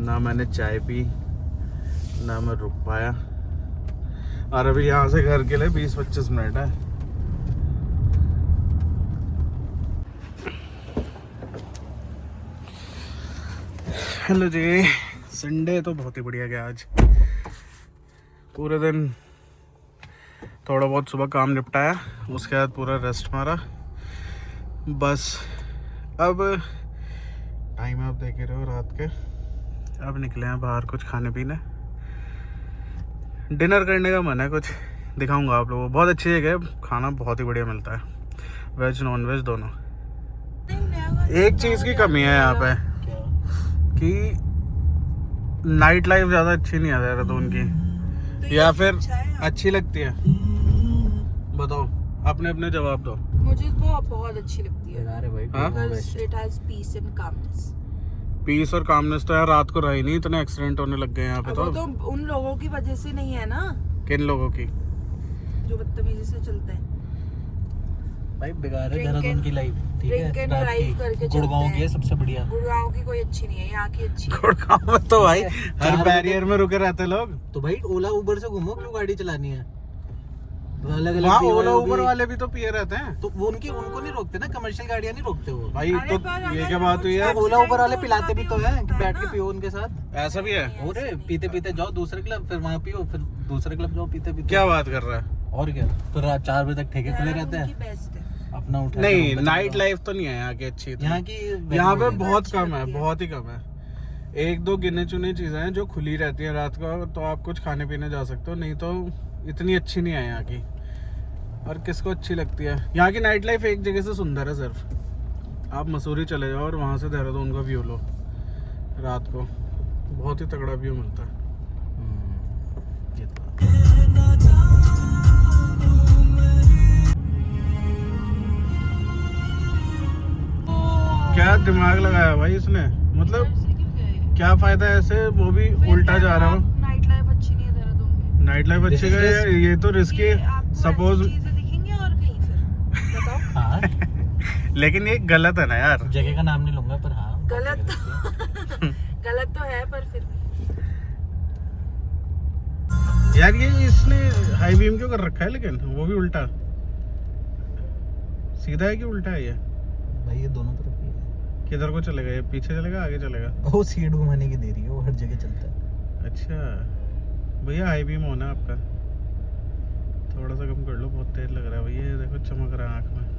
ना मैंने चाय पी ना मैं रुक पाया। और अभी यहाँ से घर के लिए 20-25 मिनट है। हेलो जी, संडे तो बहुत ही बढ़िया गया आज। पूरे दिन थोड़ा बहुत सुबह काम निपटाया, उसके बाद पूरा रेस्ट मारा। बस अब टाइम आप देख रहे हो रात के। अब निकले हैं बाहर कुछ खाने पीने, डिनर करने का मन है। कुछ दिखाऊंगा आप लोगों को। बहुत अच्छी जगह है, खाना बहुत ही बढ़िया मिलता है, वेज नॉन वेज दोनों। एक चीज़ की कमी है यहाँ पे कि नाइट लाइफ ज़्यादा अच्छी नहीं है देहरादून की, या फिर अच्छी लगती है। बताओ, अपने अपने जवाब दो। मुझे वो बहुत अच्छी लगती है। हाँ? It has peace and calmness. Peace और कामनेस तो यार रात को रही नहीं, इतने एक्सीडेंट होने लग गए यहाँ पे। वो तो उन लोगों की वजह से नहीं है ना। किन लोगों की? जो बदतमीजी से चलते हैं भाई, बेकार है देहरादून की लाइफ। ठीक है, ड्रिंक एंड ड्राइव करके गुड़गांव की है सबसे बढ़िया। गुड़गांव की कोई अच्छी नहीं है, यहाँ की अच्छी है। गुड़गांव में तो भाई हर बैरियर में रुके रहते लोग। तो भाई ओला उबर से घूमो, क्यों गाड़ी चलानी है? अलग वहाँ अलग ओला उबर वाले भी तो पिए रहते हैं। तो वो उनको नहीं रोकते ना, कमर्शियल गाड़ियां नहीं रोकते वो भाई अरे तो पर ये अगर क्या बात हुई है? ओला उबर वाले पिलाते भी तो है कि बैठ के पियो उनके साथ। ऐसा भी है? अरे पीते पीते जाओ दूसरे क्लब, फिर वहाँ पियो, फिर दूसरे क्लब जाओ पीते पीते। क्या बात कर रहा है? और क्या, फिर रात 4 बजे तक ठेके खुले रहते हैं। बेस्ट है। अपना उठा नहीं, नाइट लाइफ तो नहीं है यहाँ की अच्छी। यहाँ की यहाँ पे बहुत कम है, बहुत ही कम है। एक दो गिने चुने चीजें हैं जो खुली रहती है रात को, तो आप कुछ खाने पीने जा सकते हो, नहीं तो इतनी अच्छी नहीं है यहाँ की। और किसको अच्छी लगती है यहाँ की नाइट लाइफ? एक जगह से सुंदर है सिर्फ। आप मसूरी चले जाओ और वहाँ से देहरादून का व्यू लो रात को, बहुत ही तगड़ा व्यू मिलता है। क्या दिमाग लगाया भाई इसने, मतलब क्या फायदा है ऐसे? वो भी उल्टा जा रहा हूँ। नाइट लाइफ अच्छी नहीं है देहरादून में। नाइट लाइफ अच्छी है, ये तो रिस्की। सपोज दिखेंगे और कहीं फिर बताओ। हाँ, लेकिन ये गलत है ना यार। जगह का नाम नहीं लूंगा, पर हाँ गलत गलत तो है, पर फिर यार ये इसने हाई बीम क्यों कर रखा है? लेकिन वो भी उल्टा, सीधा है कि उल्टा है ये? भाई ये दोनों तरफ ही है। किधर को चलेगा ये? पीछे चलेगा, आगे चलेगा? वो सीट घुमाने की दे रही है, वो हर जगह चलता है। अच्छा भैया, हाई बीम होना है आपका, थोड़ा सा कम कर लो, बहुत तेज लग रहा है भैया। ये देखो चमक रहा है आँख में।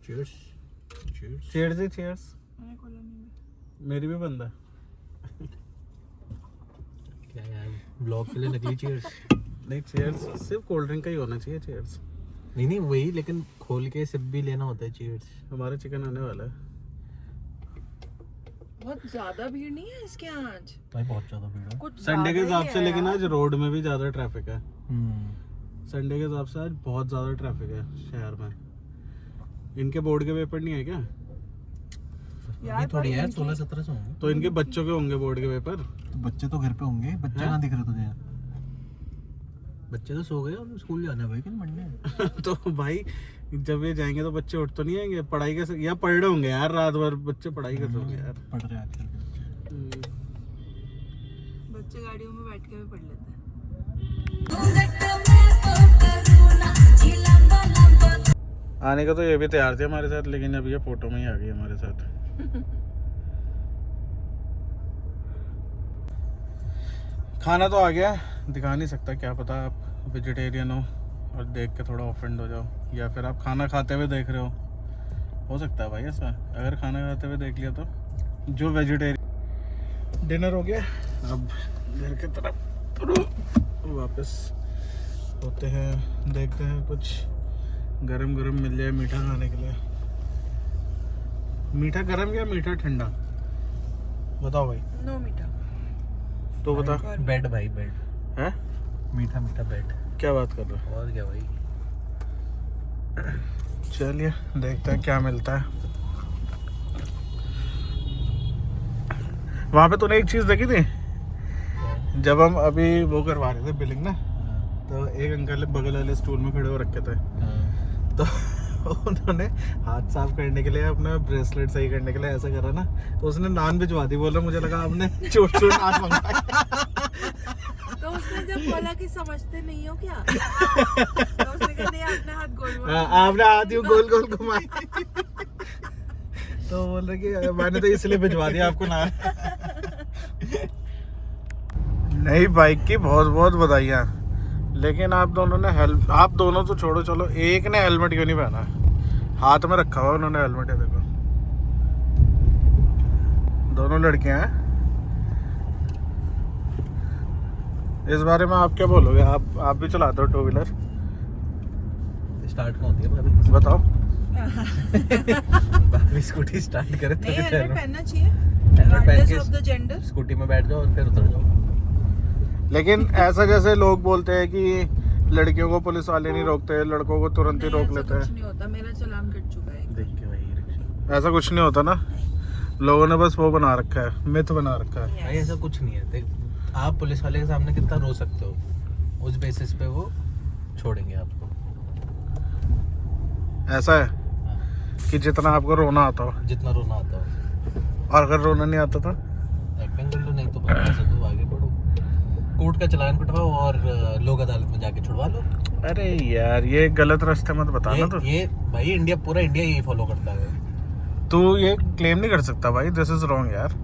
चीयर्स। चीयर्स ही चीयर्स। मेरी भी बंद है। क्या यार, ब्लॉग के लिए नकली चीयर्स? नहीं, चीयर्स सिर्फ कोल्ड ड्रिंक का ही होना चाहिए चीयर्स। नहीं वही, लेकिन खोल के सिप भी लेना होता है। चीयर्स। हमारा चिकन आने वाला है। बहुत ज्यादा भीड़ नहीं है इसके आज भाई बहुत ज्यादा भीड़ है कुछ संडे के ज्यादा हिसाब ही से, है लेकिन यार। आज रोड में भी ज्यादा ट्रैफिक है। संडे के हिसाब से आज बहुत ज्यादा ट्रैफिक है शहर में। इनके बोर्ड के पेपर नहीं है क्या? यार थोड़ी है, 16-17 होंगे। तो इनके बच्चों के होंगे बोर्ड के पेपर। तो बच्चे तो घर पे होंगे, बच्चे कहाँ दिख रहे तुझे? बच्चे तो सो गए और स्कूल जाना है भाई, किन मंडे। तो भाई जब ये जाएंगे तो बच्चे उठ तो नहीं आएंगे? पढ़ाई कैसे, या पढ़ रहे होंगे यार रात भर? बच्चे पढ़ाई कर रहे होंगे यार। पढ़ रहे हैं आजकल के बच्चे। बच्चे गाड़ियों में बैठ के भी पढ़ लेते हैं। आने का तो ये भी तैयार थे हमारे साथ, लेकिन अब ये फोटो में ही आ गई हमारे साथ। खाना तो आ गया, दिखा नहीं सकता, क्या पता आप वेजिटेरियन हो और देख के थोड़ा ऑफेंड हो जाओ, या फिर आप खाना खाते हुए देख रहे हो सकता है भाई ऐसा। अगर खाना खाते हुए देख लिया तो जो वेजिटेरियन। डिनर हो गया, अब घर की तरफ वापस होते हैं, देखते हैं कुछ गरम गरम मिल जाए मीठा खाने के लिए। मीठा गरम या मीठा ठंडा, बताओ भाई। नो मीठा। तो बता। बेड भाई, बेड है मीठा मीठा बेड। क्या बात कर रहे और क्या भाई। हो? चलिए देखते हैं क्या मिलता है। वहाँ पे तूने एक चीज़ देखी थी, जब हम अभी वो करवा रहे थे बिलिंग ना, तो एक अंकल बगल वाले स्टूल में खड़े हो रखे थे, तो उन्होंने हाथ साफ करने के लिए अपना ब्रेसलेट सही करने के लिए ऐसा करा ना, तो उसने नान भिजवा दी। बोला मुझे लगा आपने चोट चोट नान मंगाया। तो उसने जब बोला कि समझते नहीं हो क्या, तो उसने कहा नहीं आपने हाथ गोल गोल आपने हाथ यूं गोल गोल घुमाई। तो बोल रहे कि मैंने तो इसलिए भिजवा दिया आपको नान। नई बाइक की बहुत बहुत बधाइयाँ, लेकिन आप दोनों ने आप दोनों तो छोड़ो, चलो एक ने हेलमेट क्यों नहीं पहना? हाथ में रखा हुआ उन्होंने हेलमेट है, देखो दोनों लड़कियां हैं। इस बारे में आप क्या बोलोगे? आप भी चलाते हो टू व्हीलर? स्टार्ट कौन होती है भाभी? बताओ। भाभी स्कूटी स्टार्ट करे तो नहीं, कितने हेलमेट पहनना चाहिए हेलमेट पहन regardless of the के gender। स्कूटी में बैठ जाओ और फिर उतर जाओ। लेकिन ऐसा जैसे लोग बोलते हैं कि लड़कियों को पुलिस वाले नहीं रोकते, लड़कों को तुरंत ही नहीं, रोक ऐसा लेते कुछ हैं। नहीं होता, मेरा चालान कट चुका है। देख के भाई रिक्शा। ऐसा कुछ नहीं होता ना, लोगों ने बस वो बना रखा है, मिथ बना रखा है। भाई ऐसा कुछ नहीं है। देख आप पुलिस वाले के सामने कितना रो सकते हो, उस बेसिस पे वो छोड़ेंगे आपको। ऐसा है कि जितना आपको रोना आता हो, जितना रोना आता हो। और अगर रोना नहीं आता तो एक्टिंग कर लो, नहीं तो पैसा दो, आगे बढ़ो, कोर्ट का चालान कटवाओ और लोक अदालत में जाके छुड़वा लो। अरे यार ये गलत रास्ते मत बताना। तो ये भाई इंडिया, पूरा इंडिया यही फॉलो करता है। तू ये क्लेम नहीं कर सकता भाई, दिस इज रॉन्ग यार।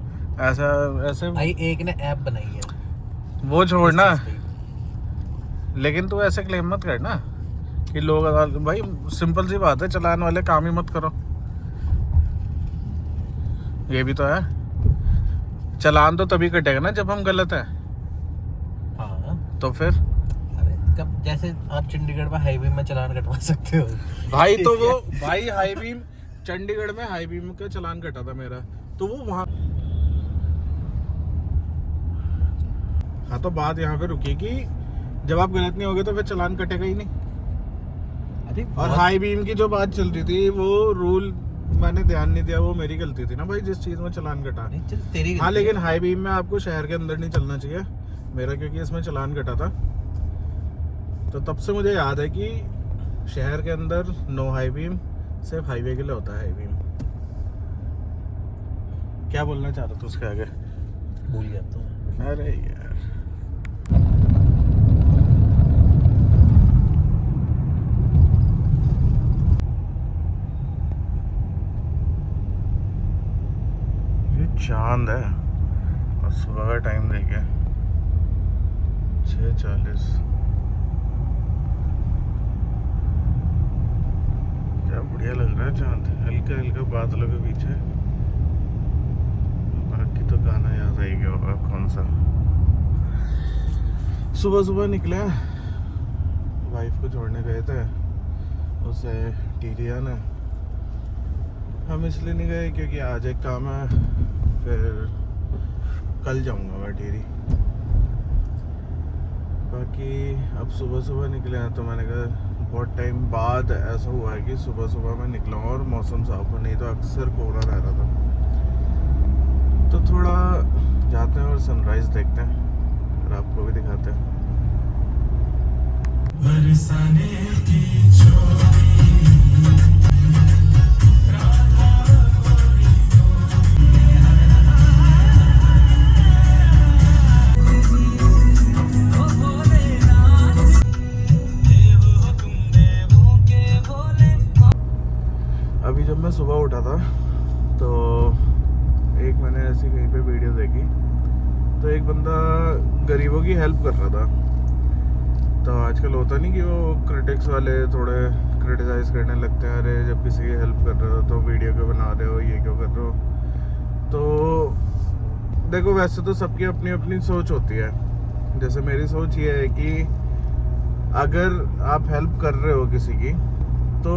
ऐसा ऐसे भाई एक ने ऐप बनाई है वो छोड़ना, इस चीज़ पे। लेकिन तू ऐसे क्लेम मत करना कि लोग अदालत। भाई सिंपल सी बात है, चलान वाले काम ही मत करो। ये भी तो है, चलान तो तभी कटेगा ना जब हम गलत है, हाँ तो फिर अरे कब, जैसे आप चंडीगढ़ में हाईवे में चालान कटवा सकते हो भाई तो वो भाई हाई बीम, चंडीगढ़ में हाई बीम का चालान कटा था मेरा, तो वो वहाँ। हाँ तो बात यहाँ पे रुकी कि जब आप गलत नहीं होगे तो फिर चालान कटेगा ही नहीं। अरे और हाई बीम की जो बात चल रही थी, वो रूल मैंने ध्यान नहीं दिया, वो मेरी गलती थी ना भाई, जिस चीज में चालान कटा। नहीं चल तेरी हाँ लेकिन हाई बीम में आपको शहर के अंदर नहीं चलना चाहिए मेरा, क्योंकि इसमें चालान कटा था। तो तब से मुझे याद है कि शहर के अंदर नो हाई बीम, सिर्फ हाईवे के लिए होता है हाई बीम। क्या बोलना चाह रहा था उसके आगे? भूल गया तो। अरे यार ये चांद है और सुबह का टाइम देखिए 6:40। क्या बढ़िया लग रहा है चांद, हल्का हल्का बादलों के पीछे। बाकी तो गाना याद आ ही गया होगा कौन सा। सुबह सुबह निकले, वाइफ को छोड़ने गए थे, उसे टीरी आना। हम इसलिए नहीं गए क्योंकि आज एक काम है, फिर कल जाऊंगा मैं टीरी। बाकी अब सुबह सुबह निकले हैं, तो मैंने कहा बहुत टाइम बाद ऐसा हुआ है कि सुबह सुबह मैं निकला हूँ और मौसम साफ हो, नहीं तो अक्सर कोहरा रह रहा था। तो थोड़ा जाते हैं और सनराइज देखते हैं और आपको भी दिखाते हैं। अभी जब मैं सुबह उठा था तो एक मैंने ऐसी कहीं पे वीडियो देखी, तो एक बंदा गरीबों की हेल्प कर रहा था। तो आजकल होता नहीं कि वो क्रिटिक्स वाले थोड़े क्रिटिसाइज करने लगते हैं, अरे जब किसी की हेल्प कर रहे हो तो वीडियो क्यों बना रहे हो, ये क्यों कर रहे हो। तो देखो वैसे तो सबकी अपनी अपनी सोच होती है। जैसे मेरी सोच ये है कि अगर आप हेल्प कर रहे हो किसी की, तो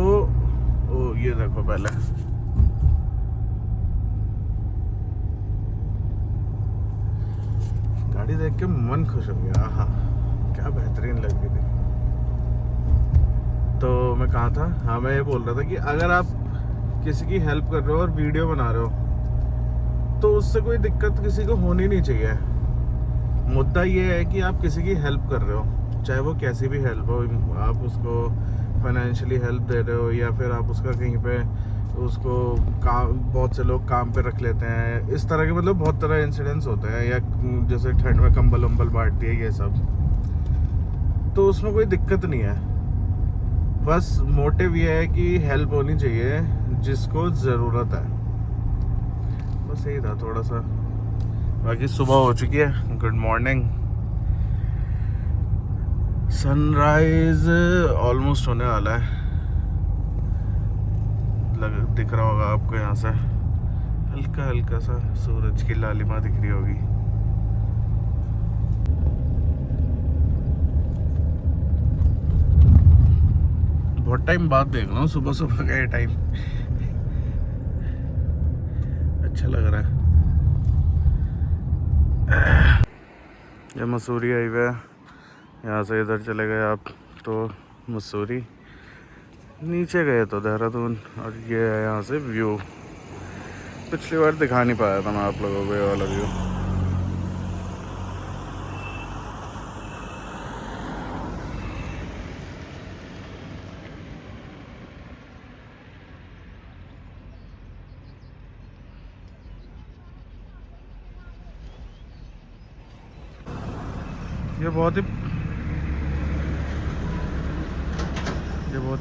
ओ ये देखो पहले गाड़ी देख के मन खुश हो गया। हाँ क्या बेहतरीन लग रही थी। तो मैं कहा था, हाँ मैं ये बोल रहा था कि अगर आप किसी की हेल्प कर रहे हो और वीडियो बना रहे हो तो उससे कोई दिक्कत किसी को होनी नहीं चाहिए। मुद्दा ये है कि आप किसी की हेल्प कर रहे हो, चाहे वो कैसी भी हेल्प हो, आप उसको फाइनेंशियली हेल्प दे रहे हो या फिर आप उसका कहीं पे उसको काम, बहुत से लोग काम पे रख लेते हैं, इस तरह के मतलब बहुत तरह इंसिडेंट्स होते हैं, या जैसे ठंड में कंबल वम्बल बांट दिए, ये सब, तो उसमें कोई दिक्कत नहीं है। बस मोटिव ये है कि हेल्प होनी चाहिए जिसको ज़रूरत है, बस यही था थोड़ा सा। बाकी सुबह हो चुकी है, गुड मॉर्निंग। सनराइज ऑलमोस्ट होने वाला है, दिख रहा होगा आपको यहाँ से हल्का हल्का सा सूरज की लालिमा दिख रही होगी। बहुत टाइम बाद देख रहा हूँ सुबह सुबह का ये टाइम, अच्छा लग रहा है। ये मसूरी हाईवे है, यहाँ से इधर चले गए आप तो मसूरी, नीचे गए तो देहरादून, और ये है यहाँ से व्यू। पिछली बार दिखा नहीं पाया था मैं आप लोगों को ये वाला व्यू। ये बहुत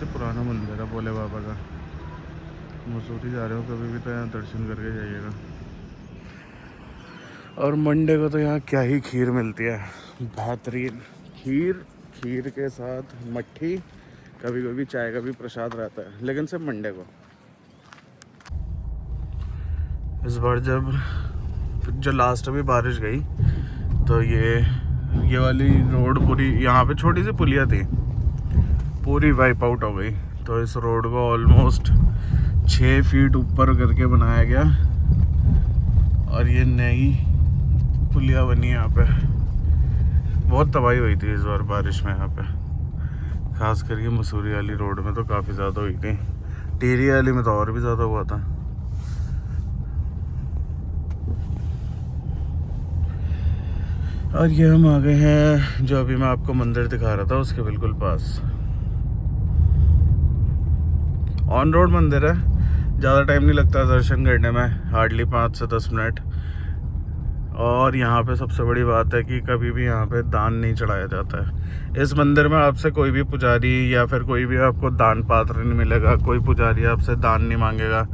ही पुराना मंदिर है भोले बाबा का। मसूरी जा रहे हो कभी भी तो यहाँ दर्शन करके जाइएगा। और मंडे को तो यहाँ क्या ही खीर मिलती है, बेहतरीन खीर के साथ मट्ठी, कभी कभी चाय का भी प्रसाद रहता है, लेकिन सिर्फ मंडे को। इस बार जो लास्ट अभी बारिश गई तो ये वाली रोड पूरी, यहाँ पे छोटी सी पुलिया थी, पूरी वाइप आउट हो गई। तो इस रोड को ऑलमोस्ट 6 फीट ऊपर करके बनाया गया और ये नई पुलिया बनी यहाँ पे। बहुत तबाही हुई थी इस बार बारिश में यहाँ पे, खास करके मसूरी वाली रोड में तो काफ़ी ज़्यादा हुई थी, टिहरी वाली में तो और भी ज़्यादा हुआ था। और ये हम आ गए हैं जो अभी मैं आपको मंदिर दिखा रहा था उसके बिल्कुल पास। ऑन रोड मंदिर है, ज़्यादा टाइम नहीं लगता दर्शन करने में, हार्डली 5 से 10 मिनट। और यहाँ पे सबसे बड़ी बात है कि कभी भी यहाँ पे दान नहीं चढ़ाया जाता है। इस मंदिर में आपसे कोई भी पुजारी या फिर कोई भी आपको दान पात्र नहीं मिलेगा, कोई पुजारी आपसे दान नहीं मांगेगा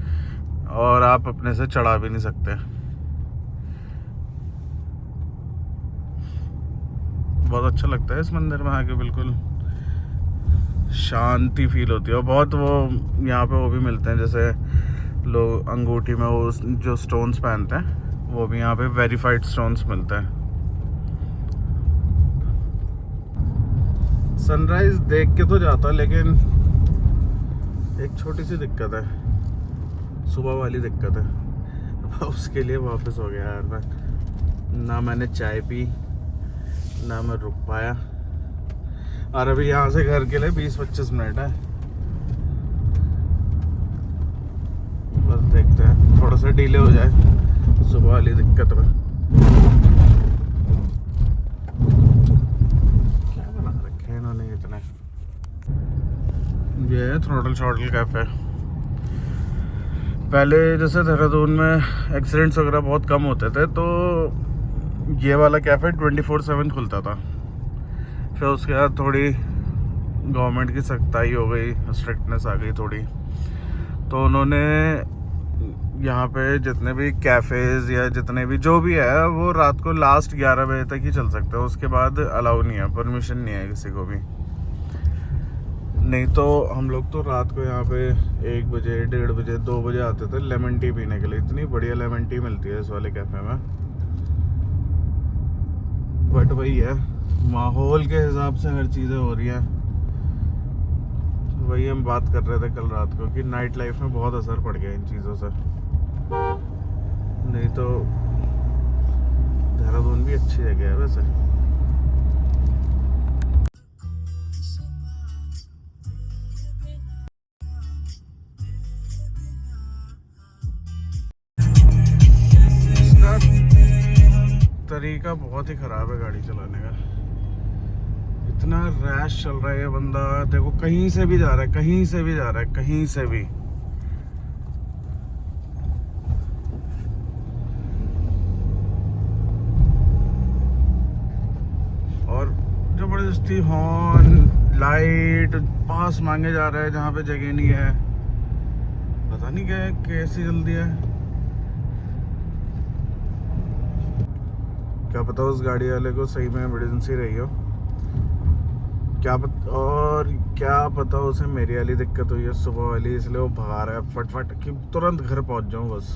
और आप अपने से चढ़ा भी नहीं सकते। बहुत अच्छा लगता है इस मंदिर में आके, बिल्कुल शांति फील होती है। और बहुत वो यहाँ पे वो भी मिलते हैं, जैसे लोग अंगूठी में वो जो स्टोन्स पहनते हैं वो भी यहाँ पे वेरीफाइड स्टोन्स मिलते हैं। सनराइज देख के तो जाता, लेकिन एक छोटी सी दिक्कत है, सुबह वाली दिक्कत है। उसके लिए वापस हो गया यार मैं, ना मैंने चाय पी ना मैं रुक पाया। और अभी यहाँ से घर के लिए 20-25 मिनट है, बस देखते हैं थोड़ा सा डिले हो जाए सुबह वाली दिक्कत में। क्या बना रखे हैं इन्होंने इतने। ये है थ्रोटल शॉटल कैफे। पहले जैसे देहरादून में एक्सीडेंट्स वगैरह बहुत कम होते थे तो ये वाला कैफे 24/7 खुलता था। फिर उसके बाद थोड़ी गवर्नमेंट की सख्ताई हो गई, स्ट्रिक्टनेस आ गई थोड़ी, तो उन्होंने यहाँ पे जितने भी कैफ़ेज़ या जितने भी जो भी है वो रात को लास्ट 11 बजे तक ही चल सकते हैं, उसके बाद अलाउ नहीं है, परमिशन नहीं है किसी को भी। नहीं तो हम लोग तो रात को यहाँ पे 1 बजे 1:30 बजे 2 बजे आते थे लेमन टी पीने के लिए। इतनी बढ़िया लेमन टी मिलती है इस वाले कैफ़े में। बट वही है, माहौल के हिसाब से हर चीज़ें हो रही हैं। वही हम बात कर रहे थे कल रात को कि नाइट लाइफ में बहुत असर पड़ गया इन चीज़ों से। नहीं तो देहरादून भी अच्छी जगह है वैसे। तरीका बहुत ही ख़राब है गाड़ी चलाने का। इतना रैश चल रहा है ये बंदा, देखो कहीं से भी जा रहा है, कहीं से भी जा रहा है, कहीं से भी। और जबरदस्ती हॉर्न, लाइट, पास मांगे जा रहा है जहाँ पे जगह नहीं है। पता नहीं क्या है, कैसी जल्दी है, क्या पता उस गाड़ी वाले को सही में इमरजेंसी रही हो, क्या पता, और क्या पता उसे मेरी वाली दिक्कत हुई है सुबह वाली, इसलिए वो भगा रहा है फटफट कि तुरंत घर पहुंच जाऊं बस।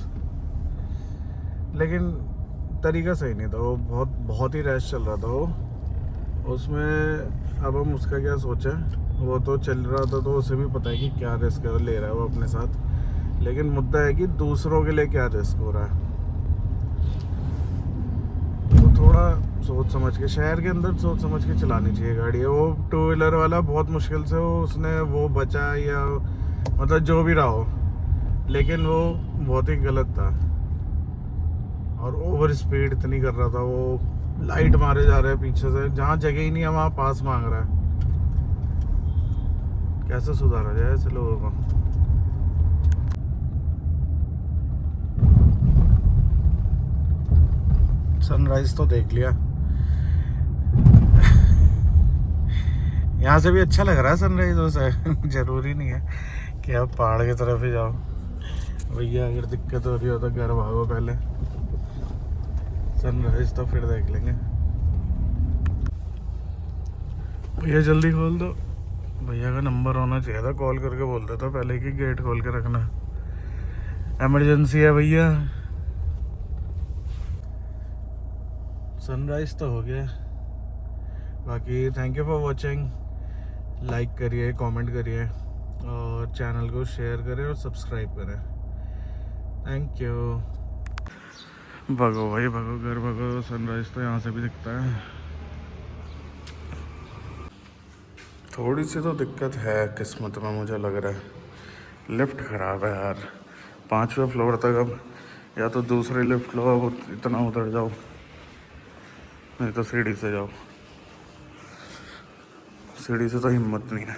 लेकिन तरीका सही नहीं था, वो बहुत ही रैश चल रहा था वो उसमें। अब हम उसका क्या सोचें, वो तो चल रहा था तो उसे भी पता है कि क्या रिस्क ले रहा है वो अपने साथ। लेकिन मुद्दा है कि दूसरों के लिए क्या रिस्क हो रहा है। तो थोड़ा सोच समझ के, शहर के अंदर सोच समझ के चलानी चाहिए गाड़ी। वो 2 व्हीलर वाला बहुत मुश्किल से उसने वो बचा, या मतलब जो भी रहा हो, लेकिन वो बहुत ही गलत था। और ओवर स्पीड इतनी कर रहा था वो, लाइट मारे जा रहे हैं पीछे से, जहाँ जगह ही नहीं है वहाँ पास मांग रहा है। कैसे सुधारा जाए ऐसे लोगों को। सनराइज तो देख लिया, यहाँ से भी अच्छा लग रहा है सनराइज वैसे। जरूरी नहीं है कि आप पहाड़ की तरफ ही जाओ भैया, अगर दिक्कत हो रही हो तो घर भागो पहले, सनराइज तो फिर देख लेंगे। भैया जल्दी खोल दो, भैया का नंबर होना चाहिए था, कॉल करके बोल देता पहले कि गेट खोल के रखना, इमरजेंसी है भैया। सनराइज तो हो गया। बाकी thank you for watching, like करिए, कमेंट करिए और चैनल को शेयर करें और सब्सक्राइब करें। Thank you. भगो भाई भगो, घर भगो, सनराइज तो यहाँ से भी दिखता है। थोड़ी सी तो दिक्कत है किस्मत में, मुझे लग रहा है लिफ्ट ख़राब है यार। 5वें फ्लोर तक अब या तो दूसरे लिफ्ट लो, अब इतना उतर जाओ, नहीं तो सीढ़ी से जाओ। सीढ़ी से तो हिम्मत नहीं है।